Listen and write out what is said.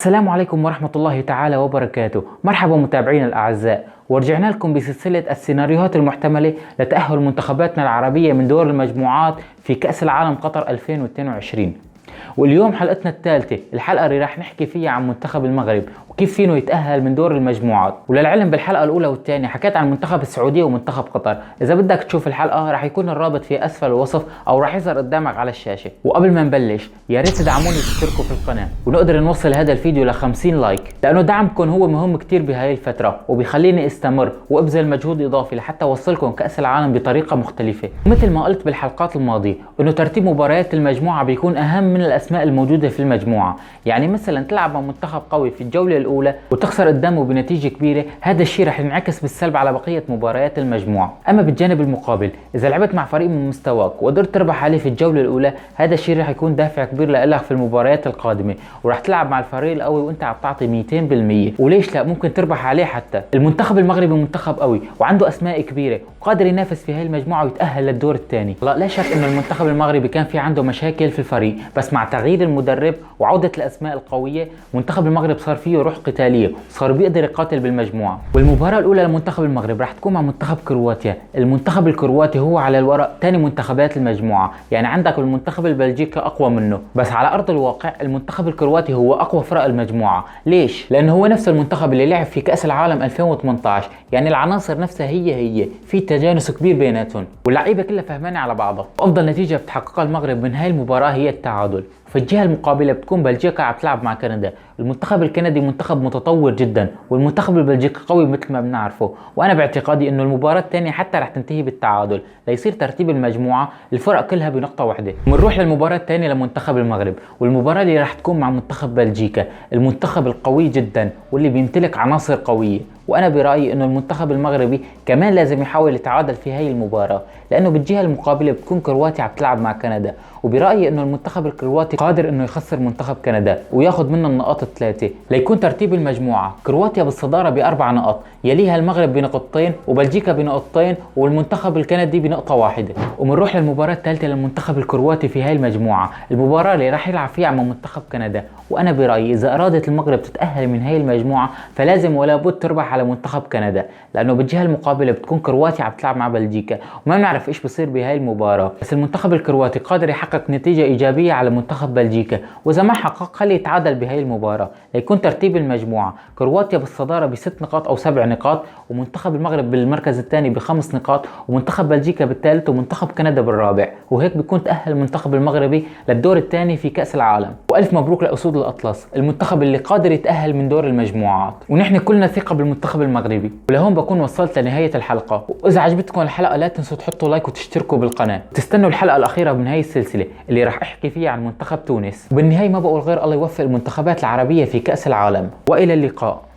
السلام عليكم ورحمة الله تعالى وبركاته. مرحبا متابعينا الأعزاء، ورجعنا لكم بسلسلة السيناريوهات المحتملة لتأهل منتخباتنا العربية من دور المجموعات في كأس العالم قطر 2022. واليوم حلقتنا الثالثة، الحلقة اللي راح نحكي فيها عن منتخب المغرب وكيف فينه يتأهل من دور المجموعات. وللعلم بالحلقة الأولى والثانية حكيت عن منتخب السعودية ومنتخب قطر. إذا بدك تشوف الحلقة راح يكون الرابط في أسفل الوصف أو راح يظهر قدامك على الشاشة. وقبل ما نبلش يا ريت تدعموني وتشتركوا في القناة ونقدر نوصل هذا الفيديو ل 50 لايك، لأنه دعمكم هو مهم كتير بهاي الفترة وبيخليني استمر وابذل مجهود إضافي لحتى أوصلكم كأس العالم بطريقة مختلفة. مثل ما قلت بالحلقات الماضية إنه ترتيب مباريات المجموعة بيكون أهم من الأسماء الموجودة في المجموعة. يعني مثلا تلعب مع منتخب قوي في الجولة الأولى وتخسر قدامه بنتيجة كبيرة، هذا الشيء رح ينعكس بالسلب على بقية مباريات المجموعة. أما بالجانب المقابل إذا لعبت مع فريق من مستواك وقدرت تربح عليه في الجولة الأولى، هذا الشيء رح يكون دافع كبير لك في المباريات القادمة، ورح تلعب مع الفريق القوي وانت عم تعطي 200%. وليش لا، ممكن تربح عليه. حتى المنتخب المغربي منتخب قوي وعنده أسماء كبيرة وقادر ينافس في هاي المجموعة ويتأهل للدور الثاني. لا شك إنه المنتخب المغربي كان في عنده مشاكل في الفريق، بس مع تغيير المدرب وعودة الأسماء القوية منتخب المغرب صار فيه روح قتالية وصار بيقدر يقاتل بالمجموعة. والمباراة الأولى لمنتخب المغرب راح تكون مع منتخب كرواتيا. المنتخب الكرواتي هو على الورق ثاني منتخبات المجموعة، يعني عندك المنتخب البلجيكي أقوى منه، بس على أرض الواقع المنتخب الكرواتي هو أقوى فرق المجموعة. ليش؟ لأنه هو نفس المنتخب اللي لعب في كأس العالم 2018، يعني العناصر نفسها هي في تجانس كبير بيناتهم واللعيبة كلها فهمانة على بعضها. أفضل نتيجة بتحققها المغرب من هاي المباراة هي التعادل. في الجهة المقابلة بتكون بلجيكا عم تلعب مع كندا. المنتخب الكندي منتخب متطور جدا والمنتخب البلجيكي قوي مثل ما بنعرفه، وانا باعتقادي انه المباراة الثانية حتى رح تنتهي بالتعادل ليصير ترتيب المجموعة الفرق كلها بنقطة واحدة. بنروح للمباراة الثانية لمنتخب المغرب، والمباراة اللي رح تكون مع منتخب بلجيكا، المنتخب القوي جدا واللي بيمتلك عناصر قوية. وانا برأيي انه المنتخب المغربي كمان لازم يحاول يتعادل في هاي المباراة، لانه بالجهة المقابلة بتكون كرواتيا عم تلعب مع كندا، وبرأيي انه المنتخب الكرواتي قادر انه يخسر منتخب كندا وياخذ منه النقاط الثلاثة ليكون ترتيب المجموعة كرواتيا بالصدارة ب4 نقاط، يليها المغرب بنقطتين وبلجيكا بنقطتين والمنتخب الكندي بنقطة واحدة. وبنروح للمباراة الثالثة للمنتخب الكرواتي في هاي المجموعة، المباراة اللي راح يلعب فيها مع منتخب كندا. وانا برأيي اذا ارادت المغرب تتأهل من هاي المجموعة فلازم ولا بد تربح على منتخب كندا، لانه بالجهة المقابلة بتكون كرواتيا عم تلعب مع بلجيكا وما بنعرف ايش بصير بهاي المباراة. بس المنتخب الكرواتي قادر يحقق نتيجة ايجابية على منتخب بلجيكا، واذا ما حقق خليه يتعادل بهاي المباراة ليكون ترتيب المجموعة كرواتيا بالصدارة ب6 نقاط او 7 نقاط، ومنتخب المغرب بالمركز الثاني ب5 نقاط، ومنتخب بلجيكا بالثالث، ومنتخب كندا بالرابع. وهيك بيكون تأهل المنتخب المغربي للدور الثاني في كأس العالم. والف مبروك لأسود الأطلس، المنتخب اللي قادر يتأهل من دور المجموعات، ونحن كلنا ثقة بالمنتخب المغربي. ولهون بكون وصلت لنهاية الحلقة، وإذا عجبتكم الحلقة لا تنسوا تحطوا لايك وتشتركوا بالقناة، تستنوا الحلقة الأخيرة من هاي السلسلة اللي راح أحكي فيها عن منتخب تونس. وبالنهاية ما بقول غير الله يوفق المنتخبات العربية في كأس العالم، وإلى اللقاء.